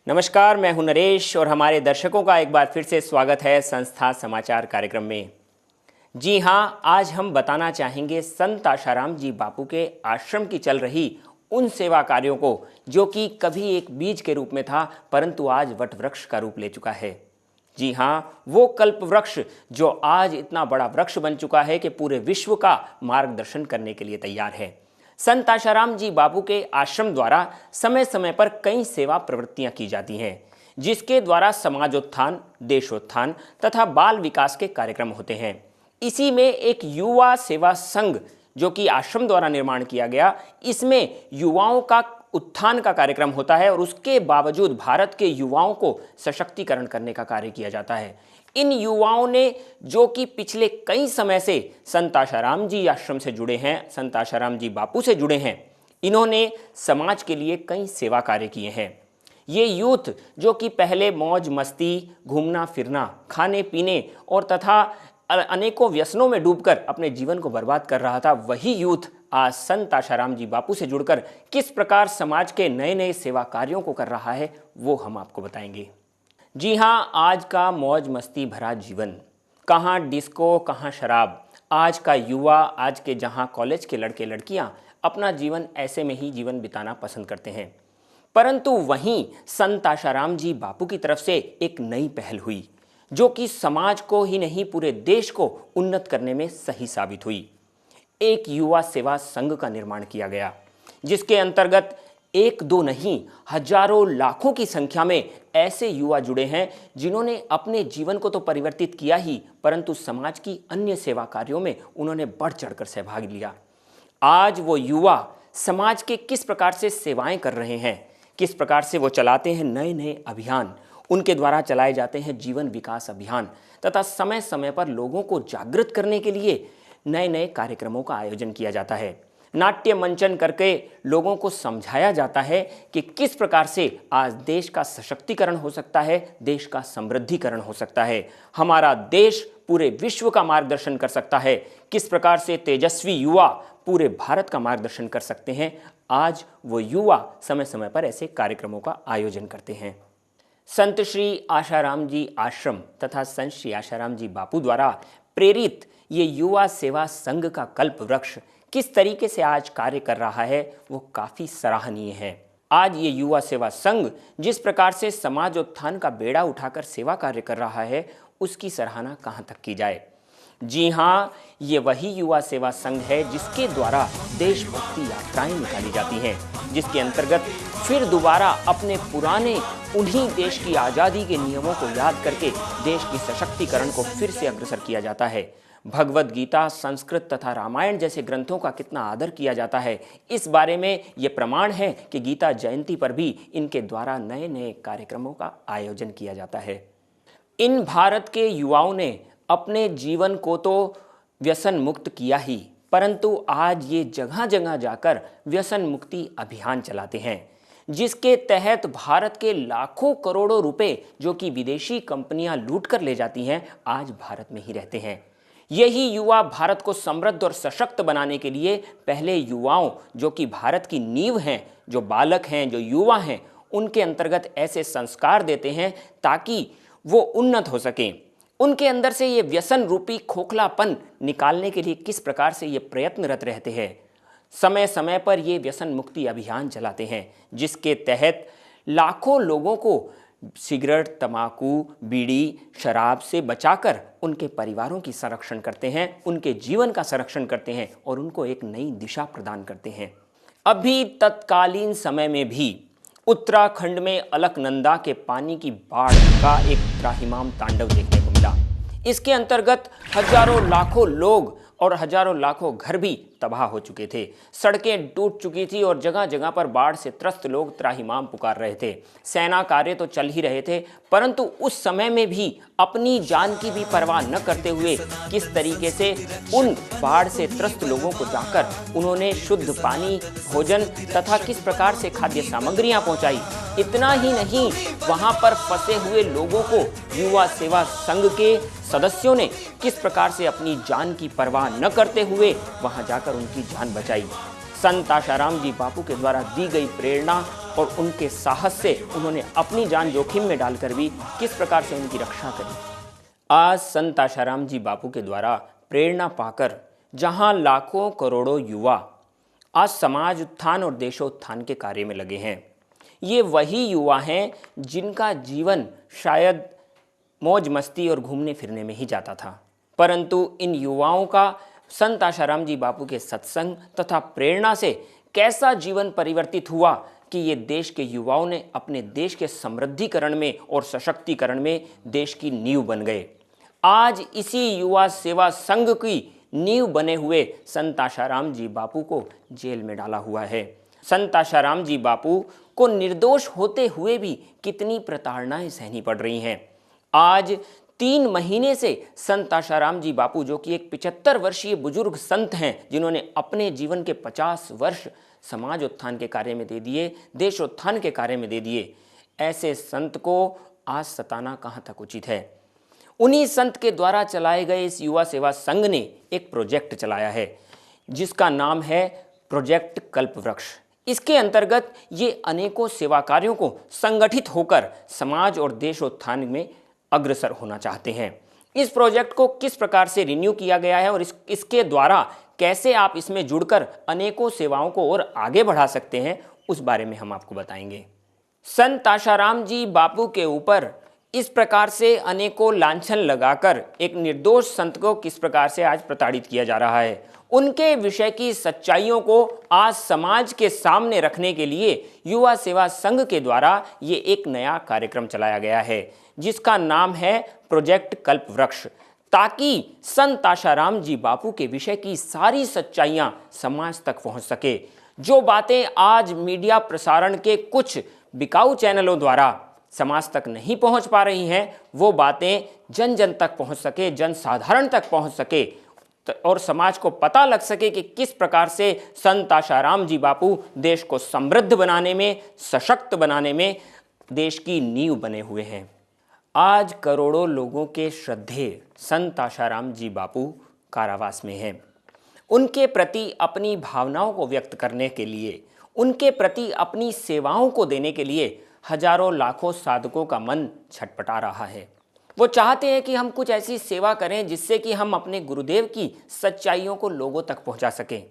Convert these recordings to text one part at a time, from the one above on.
नमस्कार, मैं हूं नरेश और हमारे दर्शकों का एक बार फिर से स्वागत है संस्था समाचार कार्यक्रम में। जी हां, आज हम बताना चाहेंगे संत आशाराम जी बापू के आश्रम की चल रही उन सेवा कार्यों को जो कि कभी एक बीज के रूप में था परंतु आज वट वृक्ष का रूप ले चुका है। जी हां, वो कल्प वृक्ष जो आज इतना बड़ा वृक्ष बन चुका है कि पूरे विश्व का मार्गदर्शन करने के लिए तैयार है। संत आशाराम जी बापू के आश्रम द्वारा समय समय पर कई सेवा प्रवृत्तियां की जाती हैं, जिसके द्वारा समाजोत्थान, देशोत्थान तथा बाल विकास के कार्यक्रम होते हैं। इसी में एक युवा सेवा संघ जो कि आश्रम द्वारा निर्माण किया गया, इसमें युवाओं का उत्थान का कार्यक्रम होता है और उसके बावजूद भारत के युवाओं को सशक्तिकरण करने का कार्य किया जाता है। इन युवाओं ने जो कि पिछले कई समय से संत आशाराम जी आश्रम से जुड़े हैं, संत आशाराम जी बापू से जुड़े हैं, इन्होंने समाज के लिए कई सेवा कार्य किए हैं। ये यूथ जो कि पहले मौज मस्ती, घूमना फिरना, खाने पीने और तथा अनेकों व्यसनों में डूबकर अपने जीवन को बर्बाद कर रहा था, वही यूथ आज संत आशाराम जी बापू से जुड़कर किस प्रकार समाज के नए नए सेवा कार्यों को कर रहा है, वो हम आपको बताएंगे। जी हाँ, आज का मौज मस्ती भरा जीवन, कहाँ डिस्को कहाँ शराब, आज का युवा, आज के जहाँ कॉलेज के लड़के लड़कियाँ अपना जीवन ऐसे में ही जीवन बिताना पसंद करते हैं। परंतु वहीं संत आशाराम जी बापू की तरफ से एक नई पहल हुई जो कि समाज को ही नहीं पूरे देश को उन्नत करने में सही साबित हुई। एक युवा सेवा संघ का निर्माण किया गया जिसके अंतर्गत एक दो नहीं, हजारों लाखों की संख्या में ऐसे युवा जुड़े हैं जिन्होंने अपने जीवन को तो परिवर्तित किया ही परंतु समाज की अन्य सेवा कार्यों में उन्होंने बढ़ चढ़कर सहभाग लिया। आज वो युवा समाज के किस प्रकार से सेवाएं कर रहे हैं, किस प्रकार से वो चलाते हैं नए नए अभियान, उनके द्वारा चलाए जाते हैं जीवन विकास अभियान तथा समय समय पर लोगों को जागृत करने के लिए नए नए कार्यक्रमों का आयोजन किया जाता है। नाट्य मंचन करके लोगों को समझाया जाता है कि किस प्रकार से आज देश का सशक्तिकरण हो सकता है, देश का समृद्धिकरण हो सकता है, हमारा देश पूरे विश्व का मार्गदर्शन कर सकता है, किस प्रकार से तेजस्वी युवा पूरे भारत का मार्गदर्शन कर सकते हैं। आज वो युवा समय समय पर ऐसे कार्यक्रमों का आयोजन करते हैं। संत श्री आशाराम जी आश्रम तथा संत श्री आशाराम जी बापू द्वारा प्रेरित ये युवा सेवा संघ का कल्प वृक्ष किस तरीके से आज कार्य कर रहा है वो काफ़ी सराहनीय है। आज ये युवा सेवा संघ जिस प्रकार से समाजोत्थान का बेड़ा उठाकर सेवा कार्य कर रहा है उसकी सराहना कहाँ तक की जाए। जी हाँ, ये वही युवा सेवा संघ है जिसके द्वारा देशभक्ति यात्राएं निकाली जाती हैं, जिसके अंतर्गत फिर दोबारा अपने पुराने उन्हीं देश की आज़ादी के नियमों को याद करके देश की सशक्तिकरण को फिर से अग्रसर किया जाता है। भगवद गीता, संस्कृत तथा रामायण जैसे ग्रंथों का कितना आदर किया जाता है, इस बारे में ये प्रमाण है कि गीता जयंती पर भी इनके द्वारा नए नए कार्यक्रमों का आयोजन किया जाता है। इन भारत के युवाओं ने अपने जीवन को तो व्यसन मुक्त किया ही परंतु आज ये जगह जगह जाकर व्यसन मुक्ति अभियान चलाते हैं, जिसके तहत भारत के लाखों करोड़ों रुपए जो कि विदेशी कंपनियां लूट कर ले जाती हैं आज भारत में ही रहते हैं। यही युवा भारत को समृद्ध और सशक्त बनाने के लिए पहले युवाओं जो कि भारत की नींव हैं, जो बालक हैं, जो युवा हैं, उनके अंतर्गत ऐसे संस्कार देते हैं ताकि वो उन्नत हो सकें। उनके अंदर से ये व्यसन रूपी खोखलापन निकालने के लिए किस प्रकार से ये प्रयत्नरत रहते हैं। समय समय पर ये व्यसन मुक्ति अभियान चलाते हैं जिसके तहत लाखों लोगों को सिगरेट, तंबाकू, बीड़ी, शराब से बचाकर उनके परिवारों की संरक्षण करते हैं, उनके जीवन का संरक्षण करते हैं और उनको एक नई दिशा प्रदान करते हैं। अभी तत्कालीन समय में भी उत्तराखंड में अलकनंदा के पानी की बाढ़ का एक त्राहिमाम तांडव देखने को मिला। इसके अंतर्गत हजारों लाखों लोग और हजारों लाखों घर भी तबाह हो चुके थे, सड़कें टूट चुकी थी और जगह जगह पर बाढ़ से त्रस्त लोग त्राहिमाम पुकार रहे थे। सेना कार्य तो चल ही रहे थे परंतु उस समय में भी अपनी जान की भी परवाह न करते हुए किस तरीके से उन बाढ़ से त्रस्त लोगों को जाकर उन्होंने शुद्ध पानी, भोजन तथा किस प्रकार से खाद्य सामग्रियां पहुंचाई। इतना ही नहीं, वहां पर फंसे हुए लोगों को युवा सेवा संघ के सदस्यों ने किस प्रकार से अपनी जान की परवाह न करते हुए वहां जाकर उनकी जान बचाई। संत आशाराम जी बापू के द्वारा दी गई प्रेरणा और उनके साहस से उन्होंने अपनी जान जोखिम में डालकर भी किस प्रकार से उनकी रक्षा करी। आज संत आशाराम जी बापू के द्वारा प्रेरणा पाकर जहां लाखों करोड़ों युवा आज समाज उत्थान और देशोत्थान के कार्य में लगे हैं, ये वही युवा हैं जिनका जीवन शायद मौज मस्ती और घूमने फिरने में ही जाता था, परंतु इन युवाओं का संत आशाराम जी बापू के सत्संग तथा प्रेरणा से कैसा जीवन परिवर्तित हुआ कि ये देश के युवाओं ने अपने देश के समृद्धिकरण में और सशक्तिकरण में देश की नींव बन गए। आज इसी युवा सेवा संघ की नींव बने हुए संत आशाराम जी बापू को जेल में डाला हुआ है। संत आशाराम जी बापू को निर्दोष होते हुए भी कितनी प्रताड़नाएं सहनी पड़ रही हैं। आज 3 महीने से संत आशाराम जी बापू, जो कि एक 75 वर्षीय बुजुर्ग संत हैं, जिन्होंने अपने जीवन के 50 वर्ष समाज उत्थान के कार्य में दे दिए, देशोत्थान के कार्य में दे दिए, ऐसे संत को आज सताना कहाँ तक उचित है। उन्हीं संत के द्वारा चलाए गए इस युवा सेवा संघ ने एक प्रोजेक्ट चलाया है जिसका नाम है प्रोजेक्ट कल्पवृक्ष। इसके अंतर्गत ये अनेकों सेवा कार्यों को संगठित होकर समाज और देशोत्थान में अग्रसर होना चाहते हैं। इस प्रोजेक्ट को किस प्रकार से रिन्यू किया गया है और इसके द्वारा कैसे आप इसमें जुड़कर अनेकों सेवाओं को और आगे बढ़ा सकते हैं, उस बारे में हम आपको बताएंगे। संत आशाराम जी बापू के ऊपर इस प्रकार से अनेकों लांछन लगाकर एक निर्दोष संत को किस प्रकार से आज प्रताड़ित किया जा रहा है, उनके विषय की सच्चाइयों को आज समाज के सामने रखने के लिए युवा सेवा संघ के द्वारा ये एक नया कार्यक्रम चलाया गया है जिसका नाम है प्रोजेक्ट कल्पवृक्ष, ताकि संत आशाराम जी बापू के विषय की सारी सच्चाइयां समाज तक पहुंच सके। जो बातें आज मीडिया प्रसारण के कुछ बिकाऊ चैनलों द्वारा समाज तक नहीं पहुंच पा रही हैं, वो बातें जन जन तक पहुंच सके, जन साधारण तक पहुंच सके और समाज को पता लग सके कि किस प्रकार से संत आशाराम जी बापू देश को समृद्ध बनाने में, सशक्त बनाने में देश की नींव बने हुए हैं। आज करोड़ों लोगों के श्रद्धेय संत आशाराम जी बापू कारावास में हैं। उनके प्रति अपनी भावनाओं को व्यक्त करने के लिए, उनके प्रति अपनी सेवाओं को देने के लिए हजारों लाखों साधकों का मन छटपटा रहा है। वो चाहते हैं कि हम कुछ ऐसी सेवा करें जिससे कि हम अपने गुरुदेव की सच्चाइयों को लोगों तक पहुंचा सकें।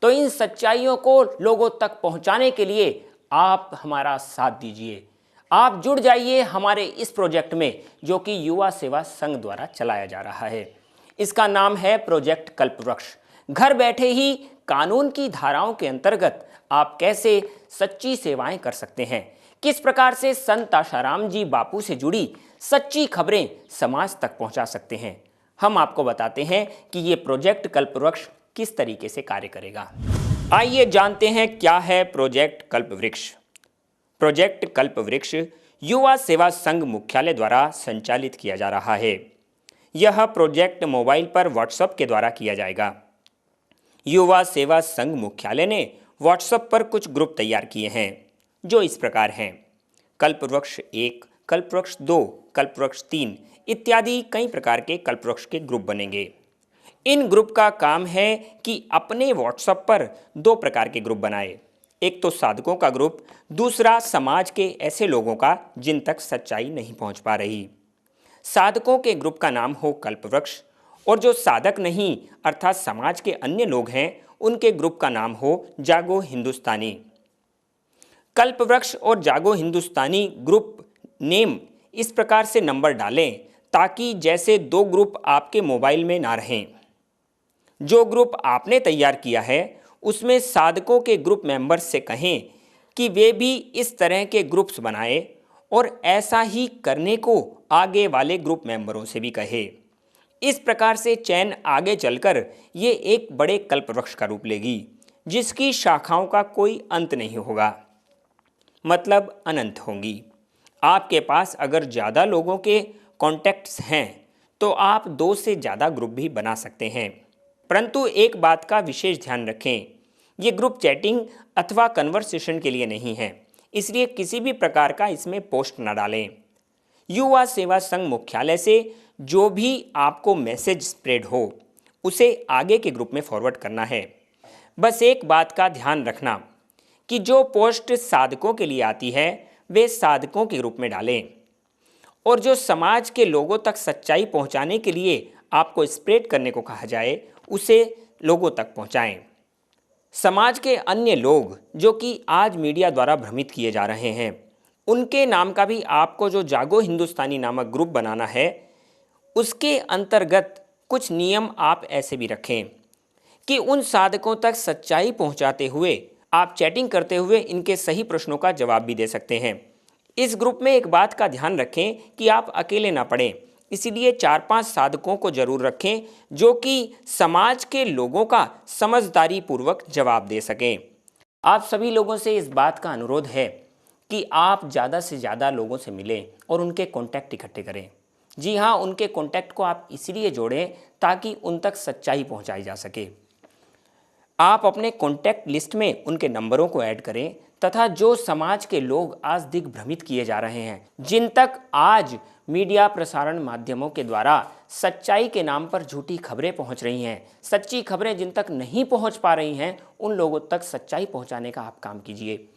तो इन सच्चाइयों को लोगों तक पहुंचाने के लिए आप हमारा साथ दीजिए, आप जुड़ जाइए हमारे इस प्रोजेक्ट में जो कि युवा सेवा संघ द्वारा चलाया जा रहा है। इसका नाम है प्रोजेक्ट कल्पवृक्ष। घर बैठे ही कानून की धाराओं के अंतर्गत आप कैसे सच्ची सेवाएं कर सकते हैं, किस प्रकार से संत आशाराम जी बापू से जुड़ी सच्ची खबरें समाज तक पहुंचा सकते हैं, हम आपको बताते हैं कि ये प्रोजेक्ट कल्पवृक्ष किस तरीके से कार्य करेगा। आइए जानते हैं क्या है प्रोजेक्ट कल्पवृक्ष। प्रोजेक्ट कल्पवृक्ष युवा सेवा संघ मुख्यालय द्वारा संचालित किया जा रहा है। यह प्रोजेक्ट मोबाइल पर व्हाट्सएप के द्वारा किया जाएगा। युवा सेवा संघ मुख्यालय ने व्हाट्सएप पर कुछ ग्रुप तैयार किए हैं जो इस प्रकार हैं: कल्पवृक्ष 1, कल्पवृक्ष 2, कल्पवृक्ष 3 इत्यादि कई प्रकार के कल्पवृक्ष के ग्रुप बनेंगे। इन ग्रुप का काम है कि अपने व्हाट्सएप पर 2 प्रकार के ग्रुप बनाए, एक तो साधकों का ग्रुप, दूसरा समाज के ऐसे लोगों का जिन तक सच्चाई नहीं पहुंच पा रही। साधकों के ग्रुप का नाम हो कल्पवृक्ष और जो साधक नहीं अर्थात समाज के अन्य लोग हैं उनके ग्रुप का नाम हो जागो हिंदुस्तानी। कल्पवृक्ष और जागो हिंदुस्तानी ग्रुप नेम इस प्रकार से नंबर डालें ताकि जैसे 2 ग्रुप आपके मोबाइल में ना रहें। जो ग्रुप आपने तैयार किया है उसमें साधकों के ग्रुप मेंबर्स से कहें कि वे भी इस तरह के ग्रुप्स बनाएं और ऐसा ही करने को आगे वाले ग्रुप मेंबरों से भी कहे। इस प्रकार से चैन आगे चलकर ये एक बड़े कल्पवृक्ष का रूप लेगी जिसकी शाखाओं का कोई अंत नहीं होगा, मतलब अनंत होंगी। आपके पास अगर ज़्यादा लोगों के कॉन्टैक्ट्स हैं तो आप 2 से ज़्यादा ग्रुप भी बना सकते हैं, परंतु एक बात का विशेष ध्यान रखें, ये ग्रुप चैटिंग अथवा कन्वर्सेशन के लिए नहीं है, इसलिए किसी भी प्रकार का इसमें पोस्ट न डालें। युवा सेवा संघ मुख्यालय से जो भी आपको मैसेज स्प्रेड हो उसे आगे के ग्रुप में फॉरवर्ड करना है। बस एक बात का ध्यान रखना कि जो पोस्ट साधकों के लिए आती है वे साधकों के रूप में डालें और जो समाज के लोगों तक सच्चाई पहुंचाने के लिए आपको स्प्रेड करने को कहा जाए उसे लोगों तक पहुंचाएं। समाज के अन्य लोग जो कि आज मीडिया द्वारा भ्रमित किए जा रहे हैं, उनके नाम का भी आपको जो जागो हिंदुस्तानी नामक ग्रुप बनाना है, उसके अंतर्गत कुछ नियम आप ऐसे भी रखें कि उन साधकों तक सच्चाई पहुंचाते हुए आप चैटिंग करते हुए इनके सही प्रश्नों का जवाब भी दे सकते हैं। इस ग्रुप में एक बात का ध्यान रखें कि आप अकेले ना पड़ें, इसीलिए 4-5 साधकों को जरूर रखें जो कि समाज के लोगों का समझदारी पूर्वक जवाब दे सकें। आप सभी लोगों से इस बात का अनुरोध है कि आप ज़्यादा से ज़्यादा लोगों से मिलें और उनके कॉन्टैक्ट इकट्ठे करें। जी हाँ, उनके कॉन्टैक्ट को आप इसीलिए जोड़ें ताकि उन तक सच्चाई पहुंचाई जा सके। आप अपने कॉन्टैक्ट लिस्ट में उनके नंबरों को ऐड करें तथा जो समाज के लोग आज दिग्भ्रमित किए जा रहे हैं, जिन तक आज मीडिया प्रसारण माध्यमों के द्वारा सच्चाई के नाम पर झूठी खबरें पहुंच रही हैं, सच्ची खबरें जिन तक नहीं पहुंच पा रही हैं, उन लोगों तक सच्चाई पहुंचाने का आप काम कीजिए।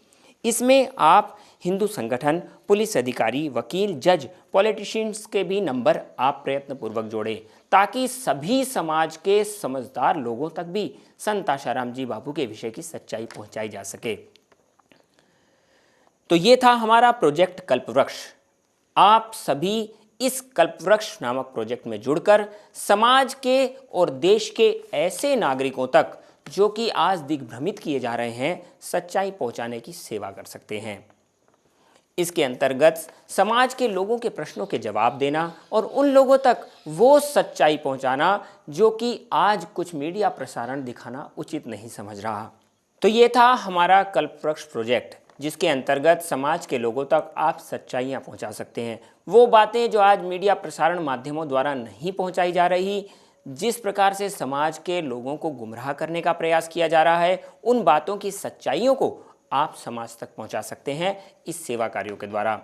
इसमें आप हिंदू संगठन, पुलिस अधिकारी, वकील, जज, पॉलिटिशियंस के भी नंबर आप प्रयत्नपूर्वक जोड़ें ताकि सभी समाज के समझदार लोगों तक भी संत आशाराम जी बापू के विषय की सच्चाई पहुंचाई जा सके। तो ये था हमारा प्रोजेक्ट कल्पवृक्ष। आप सभी इस कल्पवृक्ष नामक प्रोजेक्ट में जुड़कर समाज के और देश के ऐसे नागरिकों तक जो कि आज दिग्भ्रमित किए जा रहे हैं, सच्चाई पहुंचाने की सेवा कर सकते हैं। इसके अंतर्गत समाज के लोगों के प्रश्नों के जवाब देना और उन लोगों तक वो सच्चाई पहुंचाना जो कि आज कुछ मीडिया प्रसारण दिखाना उचित नहीं समझ रहा। तो ये था हमारा कल्पवृक्ष प्रोजेक्ट, जिसके अंतर्गत समाज के लोगों तक आप सच्चाइयाँ पहुंचा सकते हैं। वो बातें जो आज मीडिया प्रसारण माध्यमों द्वारा नहीं पहुंचाई जा रही, जिस प्रकार से समाज के लोगों को गुमराह करने का प्रयास किया जा रहा है, उन बातों की सच्चाइयों को आप समाज तक पहुंचा सकते हैं इस सेवा कार्यों के द्वारा।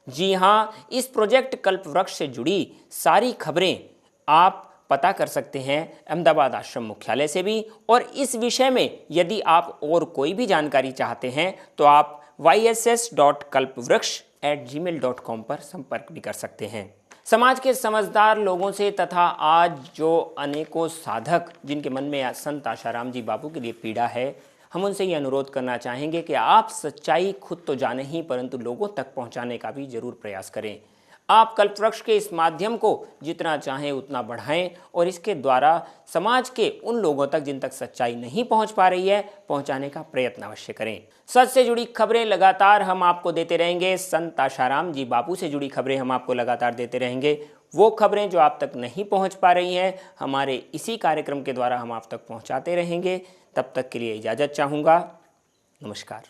जी हाँ, इस प्रोजेक्ट कल्पवृक्ष से जुड़ी सारी खबरें आप पता कर सकते हैं अहमदाबाद आश्रम मुख्यालय से भी, और इस विषय में यदि आप और कोई भी जानकारी चाहते हैं तो आप yss.kalpvruksh@gmail.com पर संपर्क भी कर सकते हैं। समाज के समझदार लोगों से तथा आज जो अनेकों साधक जिनके मन में संत आशाराम जी बापू के लिए पीड़ा है, हम उनसे ये अनुरोध करना चाहेंगे कि आप सच्चाई खुद तो जाने ही, परंतु लोगों तक पहुंचाने का भी जरूर प्रयास करें। आप कल्पवृक्ष के इस माध्यम को जितना चाहें उतना बढ़ाएं और इसके द्वारा समाज के उन लोगों तक जिन तक सच्चाई नहीं पहुंच पा रही है, पहुंचाने का प्रयत्न अवश्य करें। सच से जुड़ी खबरें लगातार हम आपको देते रहेंगे। संत आशाराम जी बापू से जुड़ी खबरें हम आपको लगातार देते रहेंगे। वो खबरें जो आप तक नहीं पहुंच पा रही हैं, हमारे इसी कार्यक्रम के द्वारा हम आप तक पहुंचाते रहेंगे। तब तक के लिए इजाज़त चाहूँगा। नमस्कार।